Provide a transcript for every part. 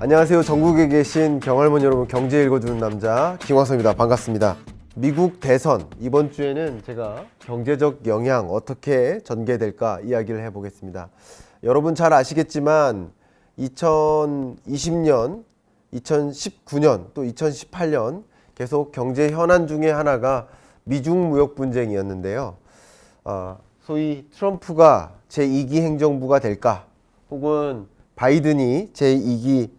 안녕하세요. 전국에 계신 경할머니 여러분, 경제 읽어주는 남자 김광석입니다. 반갑습니다. 미국 대선, 이번 주에는 제가 경제적 영향 어떻게 전개될까 이야기를 해보겠습니다. 여러분 잘 아시겠지만 2020년, 2019년 또 2018년 계속 경제 현안 중에 하나가 미중 무역 분쟁이었는데요. 소위 트럼프가 제2기 행정부가 될까, 혹은 바이든이 제2기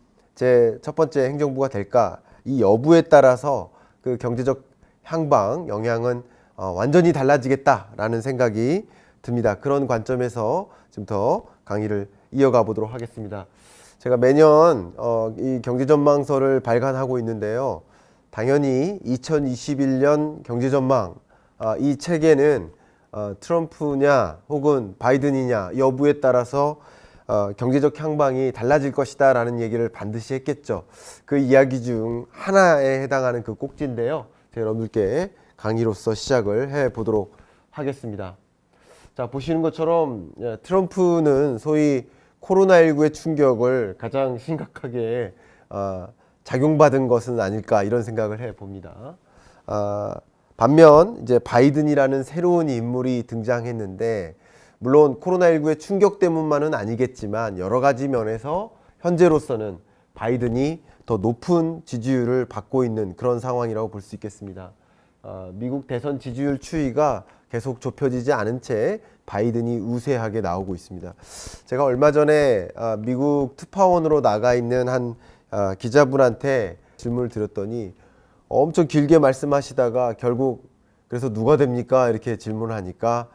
첫 번째 행정부가 될까, 이 여부에 따라서 그 경제적 향방 영향은 완전히 달라지겠다라는 생각이 듭니다. 그런 관점에서 좀 더 강의를 이어가 보도록 하겠습니다. 제가 매년 이 경제전망서를 발간하고 있는데요. 당연히 2021년 경제전망, 이 책에는 트럼프냐 혹은 바이든이냐 여부에 따라서 경제적 향방이 달라질 것이다 라는 얘기를 반드시 했겠죠. 그 이야기 중 하나에 해당하는 그 꼭지인데요. 제가 여러분들께 강의로서 시작을 해 보도록 하겠습니다. 자, 보시는 것처럼 트럼프는 소위 코로나19의 충격을 가장 심각하게 작용받은 것은 아닐까, 이런 생각을 해 봅니다. 반면 이제 바이든이라는 새로운 인물이 등장했는데, 물론 코로나19의 충격 때문만은 아니겠지만 여러 가지 면에서 현재로서는 바이든이 더 높은 지지율을 받고 있는 그런 상황이라고 볼 수 있겠습니다. 미국 대선 지지율 추이가 계속 좁혀지지 않은 채 바이든이 우세하게 나오고 있습니다. 제가 얼마 전에 미국 특파원으로 나가 있는 한 기자분한테 질문을 드렸더니 엄청 길게 말씀하시다가 결국 그래서 누가 됩니까? 이렇게 질문을 하니까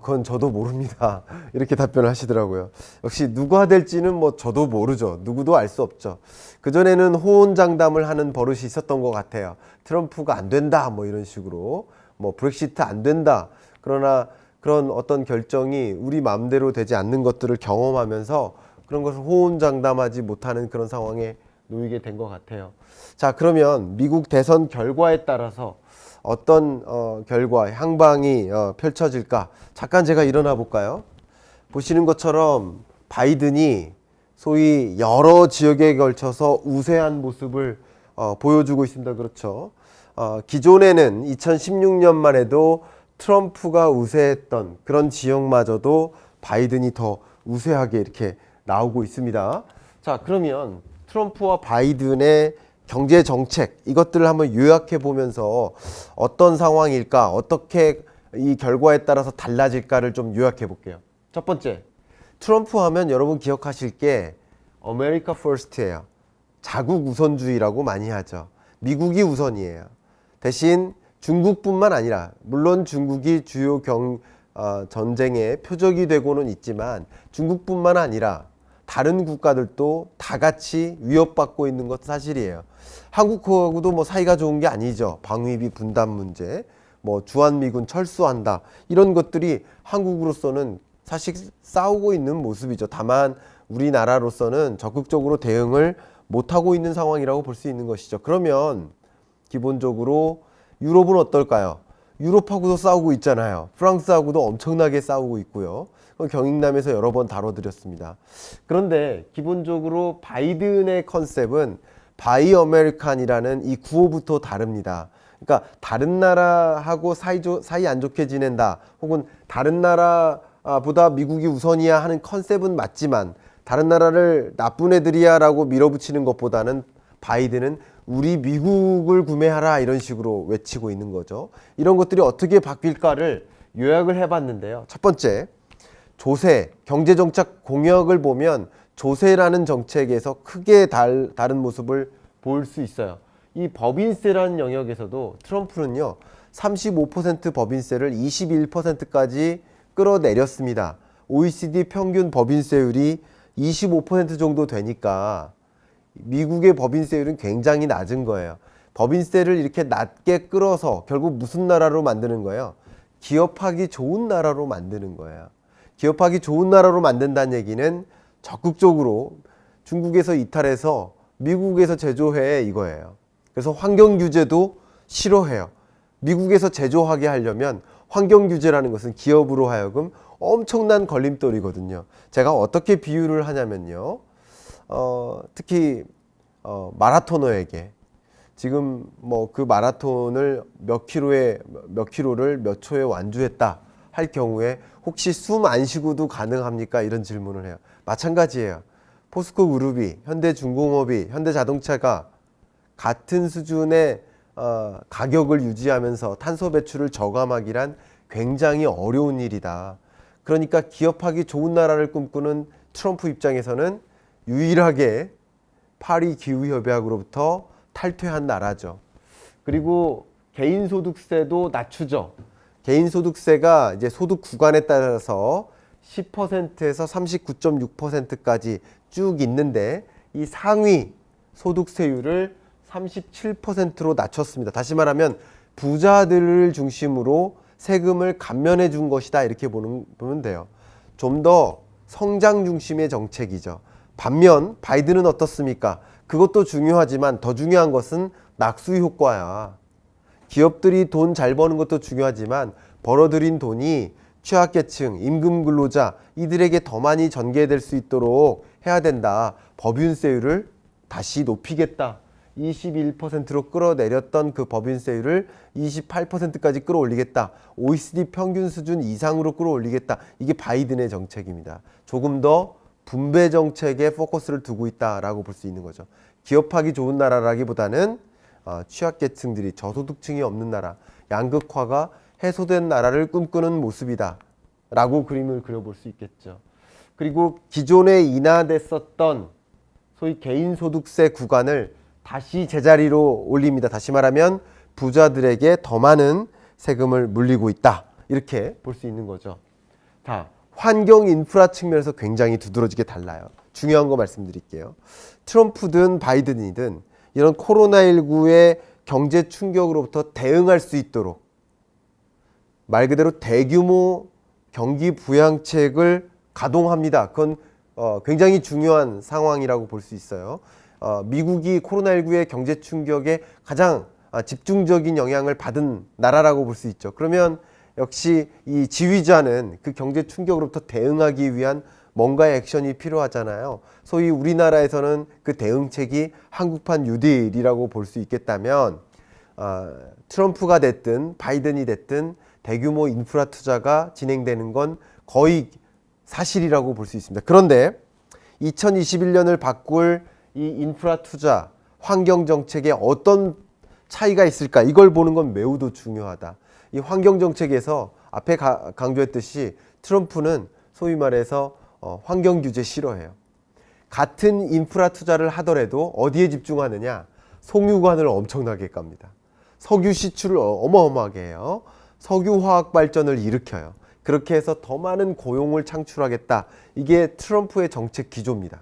그건 저도 모릅니다. 이렇게 답변을 하시더라고요. 역시 누가 될지는 뭐 저도 모르죠. 누구도 알 수 없죠. 그전에는 호언장담을 하는 버릇이 있었던 것 같아요. 트럼프가 안 된다, 뭐 이런 식으로. 뭐 브렉시트 안 된다. 그러나 그런 어떤 결정이 우리 마음대로 되지 않는 것들을 경험하면서 그런 것을 호언장담하지 못하는 그런 상황에 놓이게 된 것 같아요. 자, 그러면 미국 대선 결과에 따라서 어떤 결과, 향방이 펼쳐질까? 잠깐 제가 일어나 볼까요? 보시는 것처럼 바이든이 소위 여러 지역에 걸쳐서 우세한 모습을 보여주고 있습니다. 그렇죠? 기존에는 2016년만 해도 트럼프가 우세했던 그런 지역마저도 바이든이 더 우세하게 이렇게 나오고 있습니다. 자, 그러면 트럼프와 바이든의 경제 정책, 이것들을 한번 요약해 보면서 어떤 상황일까, 어떻게 이 결과에 따라서 달라질까를 좀 요약해 볼게요. 첫 번째, 트럼프 하면 여러분 기억하실 게 아메리카 퍼스트예요. 자국 우선주의라고 많이 하죠. 미국이 우선이에요. 대신 중국뿐만 아니라, 물론 중국이 주요 전쟁의 표적이 되고는 있지만 중국뿐만 아니라 다른 국가들도 다 같이 위협받고 있는 것도 사실이에요. 한국하고도 뭐 사이가 좋은 게 아니죠. 방위비 분담 문제, 뭐 주한미군 철수한다, 이런 것들이 한국으로서는 사실 싸우고 있는 모습이죠. 다만 우리나라로서는 적극적으로 대응을 못하고 있는 상황이라고 볼 수 있는 것이죠. 그러면 기본적으로 유럽은 어떨까요? 유럽하고도 싸우고 있잖아요. 프랑스하고도 엄청나게 싸우고 있고요. 경익남에서 여러 번 다뤄드렸습니다. 그런데 기본적으로 바이든의 컨셉은 바이 아메리칸이라는 이 구호부터 다릅니다. 그러니까 다른 나라하고 사이 안 좋게 지낸다, 혹은 다른 나라보다 미국이 우선이야 하는 컨셉은 맞지만 다른 나라를 나쁜 애들이야 라고 밀어붙이는 것보다는 바이든은 우리 미국을 구매하라, 이런 식으로 외치고 있는 거죠. 이런 것들이 어떻게 바뀔까를 요약을 해봤는데요. 첫 번째, 조세, 경제정책 공약을 보면 조세라는 정책에서 크게 다른 모습을 볼 수 있어요. 이 법인세라는 영역에서도 트럼프는요, 35% 법인세를 21%까지 끌어내렸습니다. OECD 평균 법인세율이 25% 정도 되니까 미국의 법인세율은 굉장히 낮은 거예요. 법인세를 이렇게 낮게 끌어서 결국 무슨 나라로 만드는 거예요? 기업하기 좋은 나라로 만드는 거예요. 기업하기 좋은 나라로 만든다는 얘기는 적극적으로 중국에서 이탈해서 미국에서 제조해, 이거예요. 그래서 환경 규제도 싫어해요. 미국에서 제조하게 하려면 환경 규제라는 것은 기업으로 하여금 엄청난 걸림돌이거든요. 제가 어떻게 비유를 하냐면요. 특히 마라토너에게 지금 뭐 그 마라톤을 몇 킬로를 몇 초에 완주했다 할 경우에 혹시 숨 안 쉬고도 가능합니까? 이런 질문을 해요. 마찬가지예요. 포스코 그룹이, 현대중공업이, 현대자동차가 같은 수준의 가격을 유지하면서 탄소 배출을 저감하기란 굉장히 어려운 일이다. 그러니까 기업하기 좋은 나라를 꿈꾸는 트럼프 입장에서는 유일하게 파리 기후협약으로부터 탈퇴한 나라죠. 그리고 개인소득세도 낮추죠. 개인소득세가 이제 소득 구간에 따라서 10%에서 39.6%까지 쭉 있는데 이 상위 소득세율을 37%로 낮췄습니다. 다시 말하면 부자들을 중심으로 세금을 감면해 준 것이다 이렇게 보면 돼요. 좀 더 성장 중심의 정책이죠. 반면 바이든은 어떻습니까? 그것도 중요하지만 더 중요한 것은 낙수 효과야. 기업들이 돈 잘 버는 것도 중요하지만 벌어들인 돈이 취약계층, 임금 근로자 이들에게 더 많이 전개될 수 있도록 해야 된다. 법인세율을 다시 높이겠다. 21%로 끌어내렸던 그 법인세율을 28%까지 끌어올리겠다. OECD 평균 수준 이상으로 끌어올리겠다. 이게 바이든의 정책입니다. 조금 더 분배 정책에 포커스를 두고 있다라고 볼 수 있는 거죠. 기업하기 좋은 나라라기보다는 취약계층들이 저소득층이 없는 나라, 양극화가 해소된 나라를 꿈꾸는 모습이다 라고 그림을 그려볼 수 있겠죠. 그리고 기존에 인하됐었던 소위 개인소득세 구간을 다시 제자리로 올립니다. 다시 말하면 부자들에게 더 많은 세금을 물리고 있다 이렇게 볼 수 있는 거죠. 자, 환경 인프라 측면에서 굉장히 두드러지게 달라요. 중요한 거 말씀드릴게요. 트럼프든 바이든이든 이런 코로나19의 경제 충격으로부터 대응할 수 있도록 말 그대로 대규모 경기 부양책을 가동합니다. 그건 굉장히 중요한 상황이라고 볼 수 있어요. 미국이 코로나19의 경제 충격에 가장 집중적인 영향을 받은 나라라고 볼 수 있죠. 그러면 역시 이 지휘자는 그 경제 충격으로부터 대응하기 위한 뭔가의 액션이 필요하잖아요. 소위 우리나라에서는 그 대응책이 한국판 뉴딜이라고 볼 수 있겠다면 트럼프가 됐든 바이든이 됐든 대규모 인프라 투자가 진행되는 건 거의 사실이라고 볼 수 있습니다. 그런데 2021년을 바꿀 이 인프라 투자, 환경 정책에 어떤 차이가 있을까? 이걸 보는 건 매우도 중요하다. 이 환경 정책에서 앞에 강조했듯이 트럼프는 소위 말해서 환경 규제 싫어해요. 같은 인프라 투자를 하더라도 어디에 집중하느냐? 석유관을 엄청나게 깝니다. 석유 시출을 어마어마하게 해요. 석유 화학 발전을 일으켜요. 그렇게 해서 더 많은 고용을 창출하겠다. 이게 트럼프의 정책 기조입니다.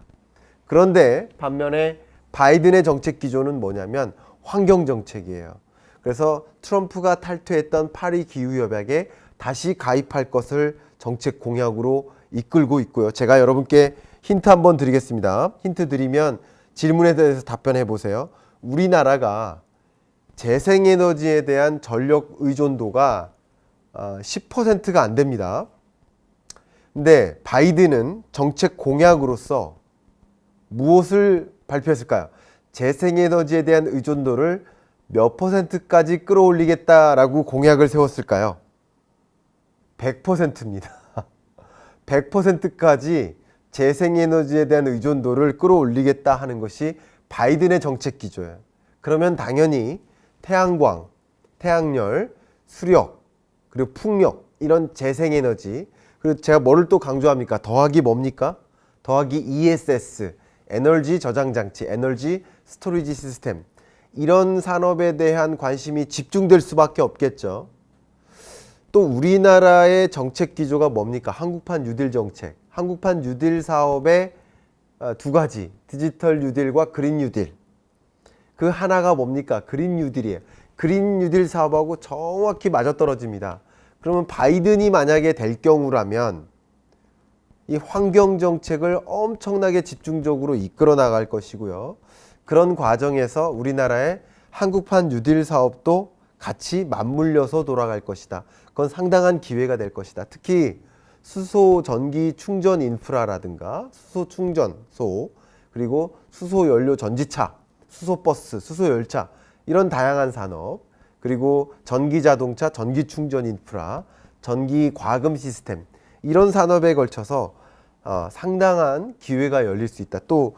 그런데 반면에 바이든의 정책 기조는 뭐냐면 환경 정책이에요. 그래서 트럼프가 탈퇴했던 파리 기후협약에 다시 가입할 것을 정책 공약으로 이끌고 있고요. 제가 여러분께 힌트 한번 드리겠습니다. 힌트 드리면 질문에 대해서 답변해 보세요. 우리나라가 재생에너지에 대한 전력 의존도가 10%가 안 됩니다. 근데 바이든은 정책 공약으로서 무엇을 발표했을까요? 재생에너지에 대한 의존도를 몇 %까지 끌어올리겠다라고 공약을 세웠을까요? 100%입니다. 100%까지 재생에너지에 대한 의존도를 끌어올리겠다 하는 것이 바이든의 정책 기조예요. 그러면 당연히 태양광, 태양열, 수력, 그리고 풍력 이런 재생에너지, 그리고 제가 뭐를 또 강조합니까? 더하기 뭡니까? 더하기 ESS, 에너지 저장 장치, 에너지 스토리지 시스템, 이런 산업에 대한 관심이 집중될 수밖에 없겠죠. 또 우리나라의 정책 기조가 뭡니까? 한국판 뉴딜 정책. 한국판 뉴딜 사업의 두 가지, 디지털 뉴딜과 그린 뉴딜. 그 하나가 뭡니까? 그린 뉴딜이에요. 그린 뉴딜 사업하고 정확히 맞아떨어집니다. 그러면 바이든이 만약에 될 경우라면 이 환경 정책을 엄청나게 집중적으로 이끌어 나갈 것이고요. 그런 과정에서 우리나라의 한국판 뉴딜 사업도 같이 맞물려서 돌아갈 것이다. 그건 상당한 기회가 될 것이다. 특히 수소 전기 충전 인프라라든가 수소 충전소, 그리고 수소 연료 전지차, 수소버스, 수소열차 이런 다양한 산업, 그리고 전기자동차, 전기충전 인프라, 전기과금 시스템 이런 산업에 걸쳐서 상당한 기회가 열릴 수 있다. 또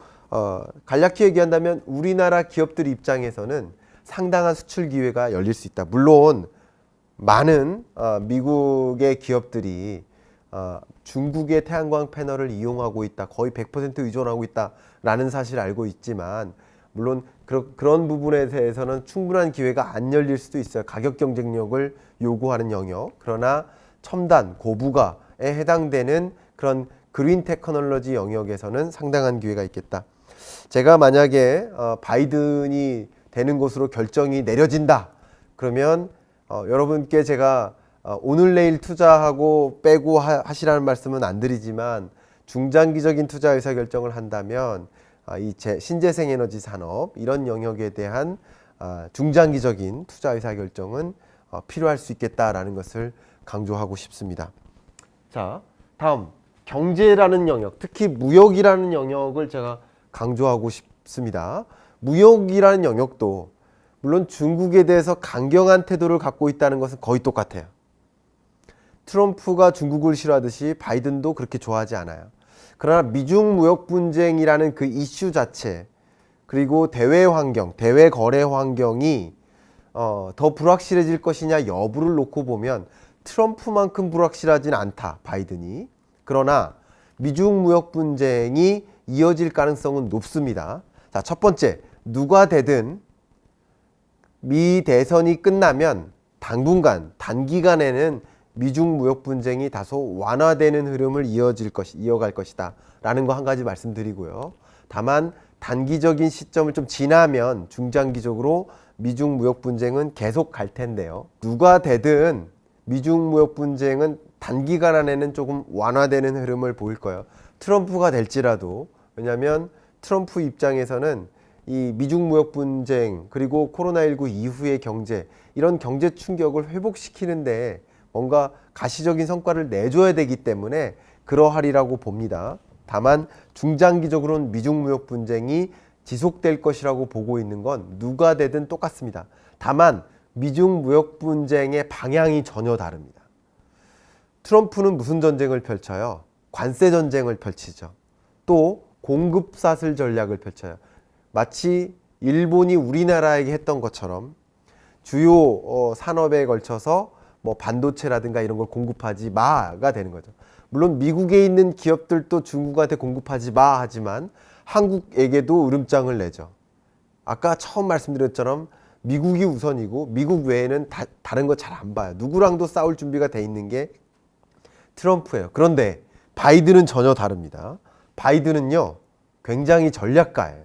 간략히 얘기한다면 우리나라 기업들 입장에서는 상당한 수출 기회가 열릴 수 있다. 물론 많은 미국의 기업들이 중국의 태양광 패널을 이용하고 있다, 거의 100% 의존하고 있다라는 사실을 알고 있지만, 물론 그런 부분에 대해서는 충분한 기회가 안 열릴 수도 있어요. 가격 경쟁력을 요구하는 영역. 그러나 첨단, 고부가에 해당되는 그런 그린 테크놀로지 영역에서는 상당한 기회가 있겠다. 제가 만약에 바이든이 되는 것으로 결정이 내려진다 그러면 여러분께 제가 오늘 내일 투자하고 빼고 하시라는 말씀은 안 드리지만, 중장기적인 투자 의사결정을 한다면 이 신재생에너지 산업 이런 영역에 대한 중장기적인 투자 의사결정은 필요할 수 있겠다라는 것을 강조하고 싶습니다. 자, 다음 경제라는 영역, 특히 무역이라는 영역을 제가 강조하고 싶습니다. 무역이라는 영역도 물론 중국에 대해서 강경한 태도를 갖고 있다는 것은 거의 똑같아요. 트럼프가 중국을 싫어하듯이 바이든도 그렇게 좋아하지 않아요. 그러나 미중 무역 분쟁이라는 그 이슈 자체, 그리고 대외 환경, 대외 거래 환경이 더 불확실해질 것이냐 여부를 놓고 보면 트럼프만큼 불확실하진 않다, 바이든이. 그러나 미중 무역 분쟁이 이어질 가능성은 높습니다. 자, 첫 번째, 누가 되든 미 대선이 끝나면 당분간, 단기간에는 미중 무역 분쟁이 다소 완화되는 흐름을 이어갈 것이다 라는 거 한 가지 말씀드리고요. 다만 단기적인 시점을 좀 지나면 중장기적으로 미중 무역 분쟁은 계속 갈 텐데요. 누가 되든 미중 무역 분쟁은 단기간 안에는 조금 완화되는 흐름을 보일 거예요. 트럼프가 될지라도. 왜냐하면 트럼프 입장에서는 이 미중 무역 분쟁, 그리고 코로나19 이후의 경제, 이런 경제 충격을 회복시키는데 뭔가 가시적인 성과를 내줘야 되기 때문에 그러하리라고 봅니다. 다만 중장기적으로는 미중 무역 분쟁이 지속될 것이라고 보고 있는 건 누가 되든 똑같습니다. 다만 미중 무역 분쟁의 방향이 전혀 다릅니다. 트럼프는 무슨 전쟁을 펼쳐요? 관세 전쟁을 펼치죠. 또 공급사슬 전략을 펼쳐요. 마치 일본이 우리나라에게 했던 것처럼 주요 산업에 걸쳐서 뭐 반도체라든가 이런 걸 공급하지 마가 되는 거죠. 물론 미국에 있는 기업들도 중국한테 공급하지 마 하지만 한국에게도 으름장을 내죠. 아까 처음 말씀드렸처럼 미국이 우선이고 미국 외에는 다른 거 잘 안 봐요. 누구랑도 싸울 준비가 돼 있는 게 트럼프예요. 그런데 바이든은 전혀 다릅니다. 바이든은요, 굉장히 전략가예요.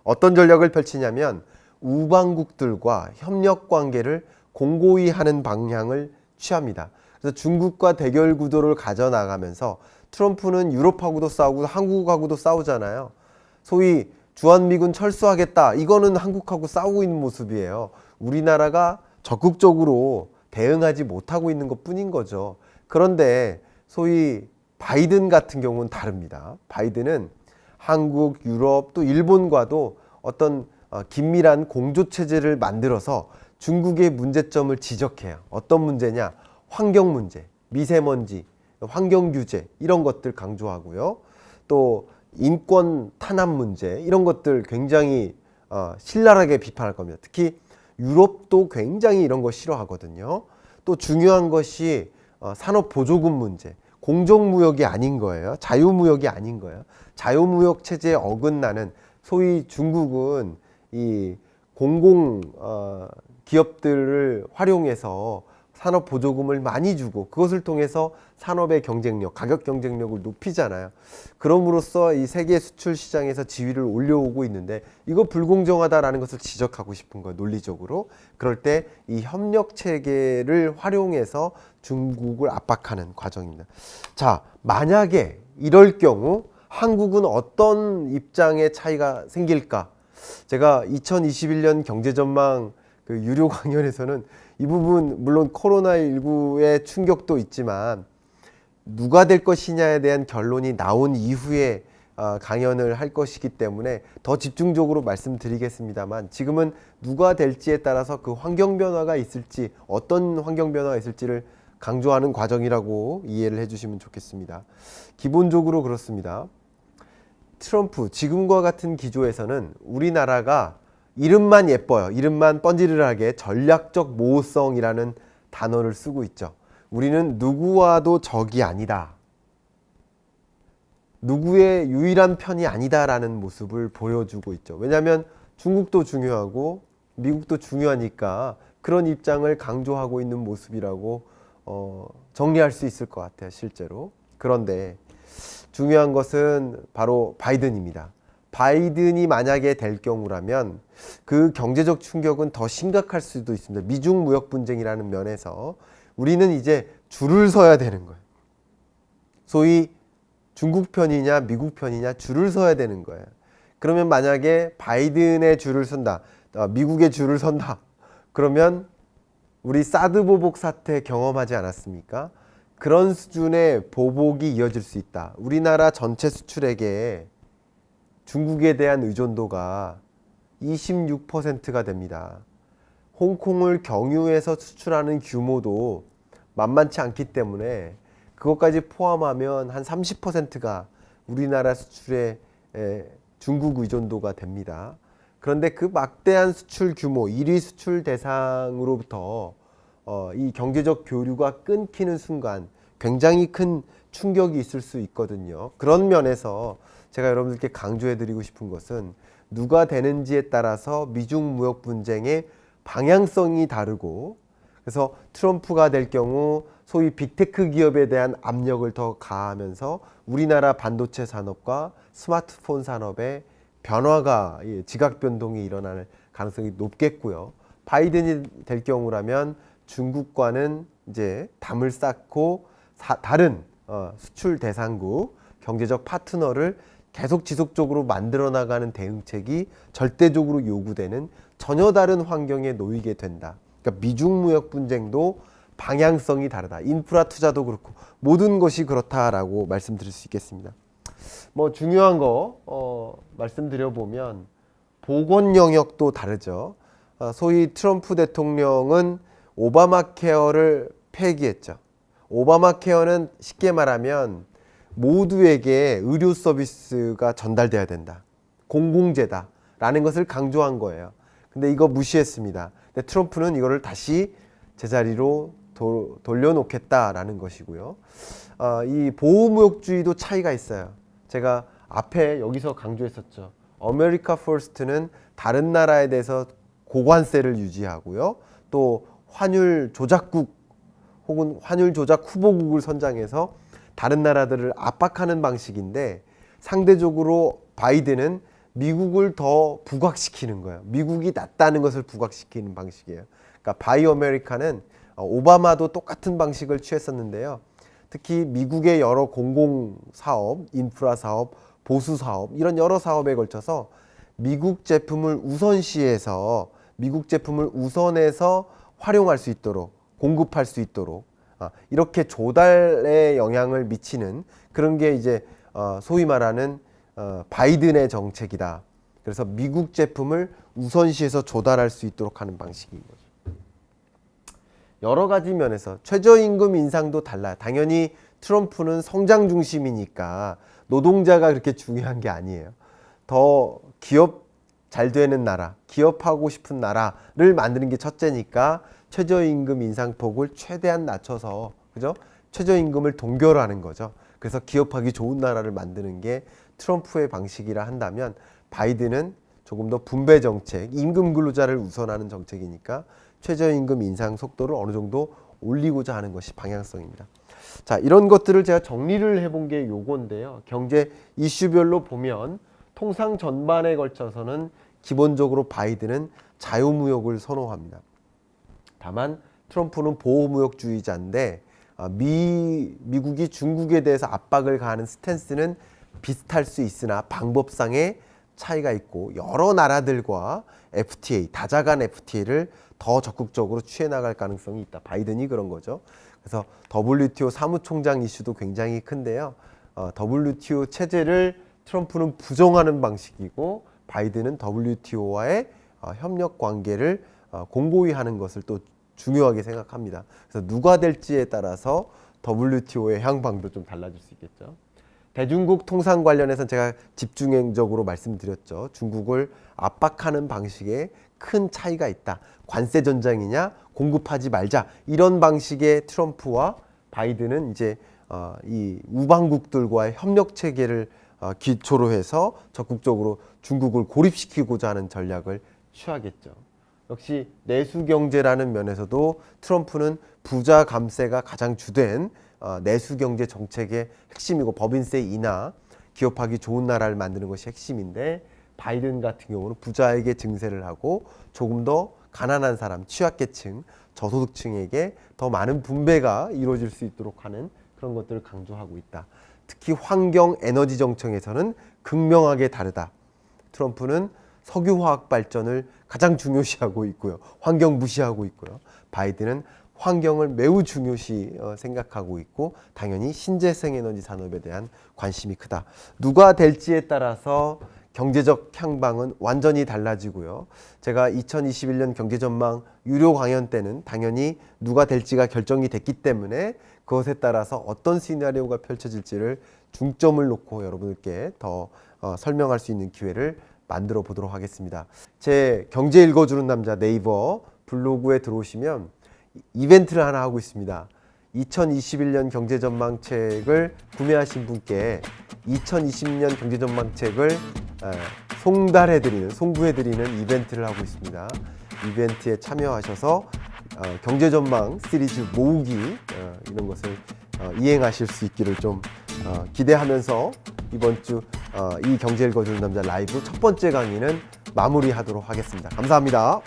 어떤 전략을 펼치냐면 우방국들과 협력 관계를 공고히 하는 방향을 취합니다. 그래서 중국과 대결 구도를 가져나가면서 트럼프는 유럽하고도 싸우고 한국하고도 싸우잖아요. 소위 주한미군 철수하겠다, 이거는 한국하고 싸우고 있는 모습이에요. 우리나라가 적극적으로 대응하지 못하고 있는 것 뿐인 거죠. 그런데 소위 바이든 같은 경우는 다릅니다. 바이든은 한국, 유럽, 또 일본과도 어떤 긴밀한 공조체제를 만들어서 중국의 문제점을 지적해요. 어떤 문제냐? 환경 문제, 미세먼지, 환경 규제 이런 것들 강조하고요. 또 인권 탄압 문제 이런 것들 굉장히 신랄하게 비판할 겁니다. 특히 유럽도 굉장히 이런 거 싫어하거든요. 또 중요한 것이 산업 보조금 문제, 공정무역이 아닌 거예요. 자유무역이 아닌 거예요. 자유무역 체제에 어긋나는, 소위 중국은 이 공공 기업들을 활용해서 산업 보조금을 많이 주고 그것을 통해서 산업의 경쟁력, 가격 경쟁력을 높이잖아요. 그럼으로써 이 세계 수출 시장에서 지위를 올려오고 있는데 이거 불공정하다라는 것을 지적하고 싶은 거예요, 논리적으로. 그럴 때 이 협력 체계를 활용해서 중국을 압박하는 과정입니다. 자, 만약에 이럴 경우 한국은 어떤 입장의 차이가 생길까? 제가 2021년 경제전망 그 유료 강연에서는 이 부분, 물론 코로나19의 충격도 있지만 누가 될 것이냐에 대한 결론이 나온 이후에 강연을 할 것이기 때문에 더 집중적으로 말씀드리겠습니다만, 지금은 누가 될지에 따라서 그 환경 변화가 있을지, 어떤 환경 변화가 있을지를 강조하는 과정이라고 이해를 해주시면 좋겠습니다. 기본적으로 그렇습니다. 트럼프, 지금과 같은 기조에서는 우리나라가 이름만 예뻐요. 이름만 번지르르하게 전략적 모호성이라는 단어를 쓰고 있죠. 우리는 누구와도 적이 아니다. 누구의 유일한 편이 아니다라는 모습을 보여주고 있죠. 왜냐하면 중국도 중요하고 미국도 중요하니까 그런 입장을 강조하고 있는 모습이라고 정리할 수 있을 것 같아요, 실제로. 그런데 중요한 것은 바로 바이든입니다. 바이든이 만약에 될 경우라면 그 경제적 충격은 더 심각할 수도 있습니다. 미중 무역 분쟁이라는 면에서 우리는 이제 줄을 서야 되는 거예요. 소위 중국 편이냐 미국 편이냐 줄을 서야 되는 거예요. 그러면 만약에 바이든의 줄을 선다, 미국의 줄을 선다, 그러면 우리 사드 보복 사태 경험하지 않았습니까? 그런 수준의 보복이 이어질 수 있다. 우리나라 전체 수출액에 중국에 대한 의존도가 26%가 됩니다. 홍콩을 경유해서 수출하는 규모도 만만치 않기 때문에 그것까지 포함하면 한 30%가 우리나라 수출의 중국 의존도가 됩니다. 그런데 그 막대한 수출 규모, 1위 수출 대상으로부터 이 경제적 교류가 끊기는 순간 굉장히 큰 충격이 있을 수 있거든요. 그런 면에서 제가 여러분들께 강조해드리고 싶은 것은 누가 되는지에 따라서 미중 무역 분쟁의 방향성이 다르고, 그래서 트럼프가 될 경우 소위 빅테크 기업에 대한 압력을 더 가하면서 우리나라 반도체 산업과 스마트폰 산업의 변화가, 지각 변동이 일어날 가능성이 높겠고요. 바이든이 될 경우라면 중국과는 이제 담을 쌓고 다른 수출 대상국, 경제적 파트너를 계속 지속적으로 만들어 나가는 대응책이 절대적으로 요구되는 전혀 다른 환경에 놓이게 된다. 그러니까 미중 무역 분쟁도 방향성이 다르다. 인프라 투자도 그렇고 모든 것이 그렇다라고 말씀드릴 수 있겠습니다. 뭐 중요한 거 말씀드려 보면 보건 영역도 다르죠. 소위 트럼프 대통령은 오바마 케어를 폐기했죠. 오바마 케어는 쉽게 말하면 모두에게 의료 서비스가 전달돼야 된다. 공공재다. 라는 것을 강조한 거예요. 근데 이거 무시했습니다. 근데 트럼프는 이거를 다시 제자리로 돌려놓겠다라는 것이고요. 이 보호무역주의도 차이가 있어요. 제가 앞에 여기서 강조했었죠. 아메리카 퍼스트는 다른 나라에 대해서 고관세를 유지하고요. 또 환율 조작국 혹은 환율 조작 후보국을 선정해서 다른 나라들을 압박하는 방식인데, 상대적으로 바이든은 미국을 더 부각시키는 거예요. 미국이 낫다는 것을 부각시키는 방식이에요. 그러니까 바이 아메리카는 오바마도 똑같은 방식을 취했었는데요. 특히 미국의 여러 공공사업, 인프라 사업, 보수 사업, 이런 여러 사업에 걸쳐서 미국 제품을 우선시해서 미국 제품을 우선해서 활용할 수 있도록, 공급할 수 있도록 이렇게 조달에 영향을 미치는 그런 게 이제 소위 말하는 바이든의 정책이다. 그래서 미국 제품을 우선시해서 조달할 수 있도록 하는 방식인 거죠. 여러 가지 면에서 최저임금 인상도 달라요. 당연히 트럼프는 성장 중심이니까 노동자가 그렇게 중요한 게 아니에요. 더 기업 잘 되는 나라, 기업하고 싶은 나라를 만드는 게 첫째니까 최저임금 인상폭을 최대한 낮춰서, 그죠? 최저임금을 동결하는 거죠. 그래서 기업하기 좋은 나라를 만드는 게 트럼프의 방식이라 한다면, 바이든은 조금 더 분배 정책, 임금 근로자를 우선하는 정책이니까 최저임금 인상 속도를 어느 정도 올리고자 하는 것이 방향성입니다. 자, 이런 것들을 제가 정리를 해본 게 요건데요. 경제 이슈별로 보면 통상 전반에 걸쳐서는 기본적으로 바이든은 자유무역을 선호합니다. 다만 트럼프는 보호무역주의자인데 미국이 중국에 대해서 압박을 가하는 스탠스는 비슷할 수 있으나 방법상의 차이가 있고, 여러 나라들과 FTA, 다자간 FTA를 더 적극적으로 취해 나갈 가능성이 있다. 바이든이 그런 거죠. 그래서 WTO 사무총장 이슈도 굉장히 큰데요. WTO 체제를 트럼프는 부정하는 방식이고 바이든은 WTO와의 협력 관계를 공고히 하는 것을 또 중요하게 생각합니다. 그래서 누가 될지에 따라서 WTO의 향방도 좀 달라질 수 있겠죠. 대중국 통상 관련해서는 제가 집중적으로 말씀드렸죠. 중국을 압박하는 방식에 큰 차이가 있다. 관세 전쟁이냐, 공급하지 말자, 이런 방식의 트럼프와 바이든은 이제 이 우방국들과의 협력 체계를 기초로 해서 적극적으로 중국을 고립시키고자 하는 전략을 취하겠죠. 역시 내수 경제라는 면에서도 트럼프는 부자 감세가 가장 주된 내수 경제 정책의 핵심이고, 법인세 인하, 기업하기 좋은 나라를 만드는 것이 핵심인데, 바이든 같은 경우는 부자에게 증세를 하고 조금 더 가난한 사람, 취약계층, 저소득층에게 더 많은 분배가 이루어질 수 있도록 하는 그런 것들을 강조하고 있다. 특히 환경 에너지 정책에서는 극명하게 다르다. 트럼프는 석유화학 발전을 가장 중요시하고 있고요. 환경 무시하고 있고요. 바이든은 환경을 매우 중요시 생각하고 있고, 당연히 신재생 에너지 산업에 대한 관심이 크다. 누가 될지에 따라서 경제적 향방은 완전히 달라지고요. 제가 2021년 경제전망 유료 강연 때는 당연히 누가 될지가 결정이 됐기 때문에 그것에 따라서 어떤 시나리오가 펼쳐질지를 중점을 놓고 여러분들께 더 설명할 수 있는 기회를 만들어 보도록 하겠습니다. 제 경제 읽어주는 남자 네이버 블로그에 들어오시면 이벤트를 하나 하고 있습니다. 2021년 경제전망책을 구매하신 분께 2020년 경제전망책을 송부해드리는 이벤트를 하고 있습니다. 이벤트에 참여하셔서 경제전망 시리즈 모으기 이런 것을 이행하실 수 있기를 좀 기대하면서 이번 주 이 경제 읽어주는 남자 라이브 첫 번째 강의는 마무리하도록 하겠습니다. 감사합니다.